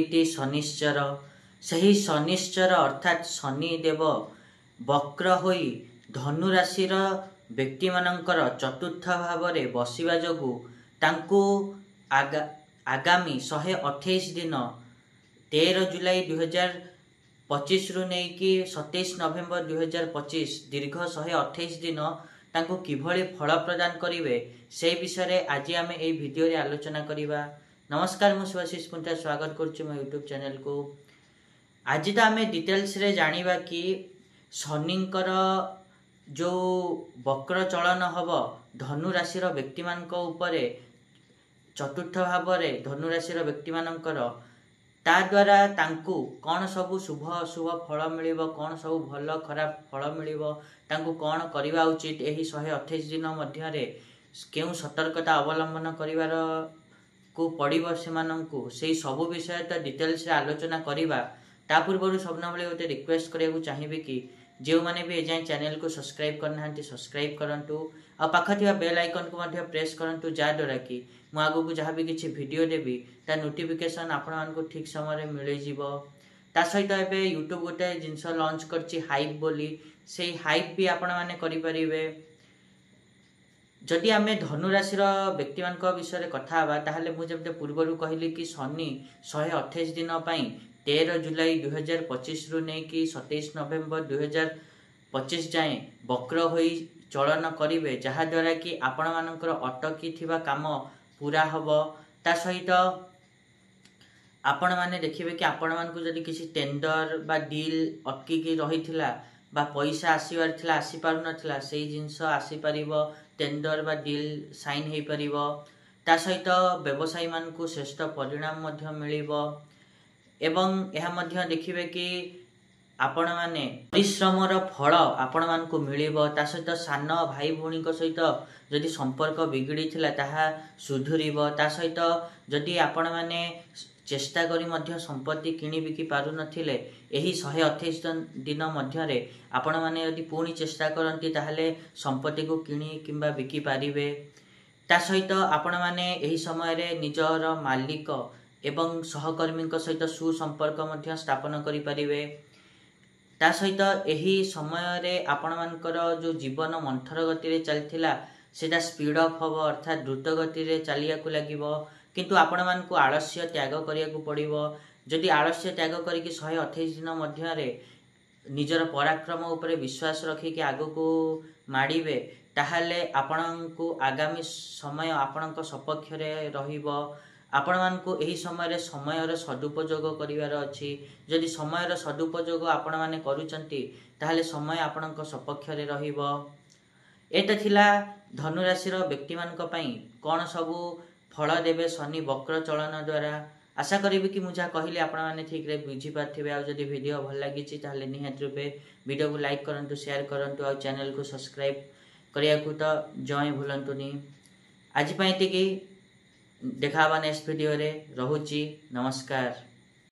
दुईटी शनिश्चर सही शनिश्चर अर्थात शनिदेव वक्र होई धनु राशि व्यक्ति मानकर चतुर्थ भाव में बसवा जोगु तांकु आगामी 128 दिन 13 जुलाई 2025 रु नेकी 27 नवेम्बर 2025 दीर्घ 128 दिन तांकु किभली फल प्रदान करिवे से विषय रे आज आम ए भिडियो रे आलोचना करिबा। नमस्कार मु सुभाषिष पुंटा स्वागत करछु मो यूट्यूब चैनल को। आज तो आम डिटेल्स रे जानिबा कि शनिंकर जो वक्र चलन हब धनु राशि व्यक्ति मानक उपरे चतुर्थ भाव में धनु राशि व्यक्ति मानकर ता द्वारा तांकु कौन सब शुभ अशुभ फल मिल कौन सब भल खराब फल मिल कौन करवा उचित यही 128 दिन मध्य क्यों सतर्कता अवलंबन करिवार को पड़िबो से सब विषय तो डिटेल्स आलोचना करिबा। ता पूर्व सबना बेले गोटे रिक्वेस्ट करिया चाहिए कि जो मैंने भी एजाए चैनल को सब्सक्राइब करना सब्सक्राइब करंतु आ पाखा बेल आइकन को मध्य प्रेस करंतु जहाँद्वारा कि मु आगु जहाँ भी किसी वीडियो देवी ता नोटिफिकेशन आपण को ठीक समय मिल जिवो। ता सहित एबे यूट्यूब गोटे जिनस लॉन्च करछि हाइप बोली से हाइप भी आपण माने करि परिबे। जदि आमे धनु राशि व्यक्ति मान विषय में कथा हवा ताहले मु जब पूर्व कहली कि शनि 128 दिन 13 जुलाई 2025 रु नेकी 27 नवेम्बर 2025 जाए वक्र होई चलन करिवे जहाँ द्वारा कि आपण मानकर अटकी थिबा काम पूरा हब। ता सहित आपण माने देखिबे कि आपण मान को जदि किसी टेंडर बा डील अटकी रही थिला बा पैसा आसीबार थिला आसी पारु नथिला सेही जिंस आसी परिबो टेंडर बा डील साइन हेई परिबो। ता सहित व्यवसायी मान को श्रेष्ठ परिणाम मध्य मिलिबो एवं यह मध्य देखिबे कि आपण माने परिश्रमर फल आपण मान को मिलिबो। ता सहित सान भाई भौणी सहित जदि संपर्क बिगड़ी थिला ताहा सुधुरिबो। ता सहित जदि आपण माने चेष्टा करी मध्य संपत्ति किणी बिकी पारु नथिले एही 128 दिन मध्य आपण माने यदि पुणी चेष्टा करंती ताहले संपत्ति को किणी किंबा बिकी पारिबे। ता सहित आपण माने एही समय रे निजर मालिक एवं सहकर्मी सहित सुसंपर्क मध्य स्थापन करि परिबे। ता सहित एही समय रे आपण मानकर जो जीवन मंथर गति रे चलथिला सेटा स्पीड अप हबो अर्थात द्रुत गति रे चलिया को लागिबो किंतु आपण मान को आलस्य त्याग करिया को पड़िबो। जदि आलस्य त्याग करिकि 128 दिन मध्य रे निजर पराक्रम उपरे विश्वास रखी कि आगो को माड़ीबे ताहले आपण को आगामी समय आपण सपक्ष रे रहिबो। आपण मान को एही समय रे समय रे सदुपयोग करिवार अछि। जदि समय रे सदुपयोग आपण माने करूचंती ताहले समय आपण सपक्ष रे रहिबो। एटा थिला धनु राशि व्यक्ति मानक पई कोन सबु फल देवे शनि वक्र चलन द्वारा। आशा करी कि मुझे कहली आपण माने ठीक रे बुझी पारथिबे। आ जदि वीडियो भल लागी छि ताहले निहात रूपे वीडियो को लाइक करंतु शेयर करंतु आ चैनल को सब्सक्राइब करिया को तो जय भूलंतुनी। आज पई एतिकी देखा नेक्स्ट वीडियो रे रहुची। नमस्कार।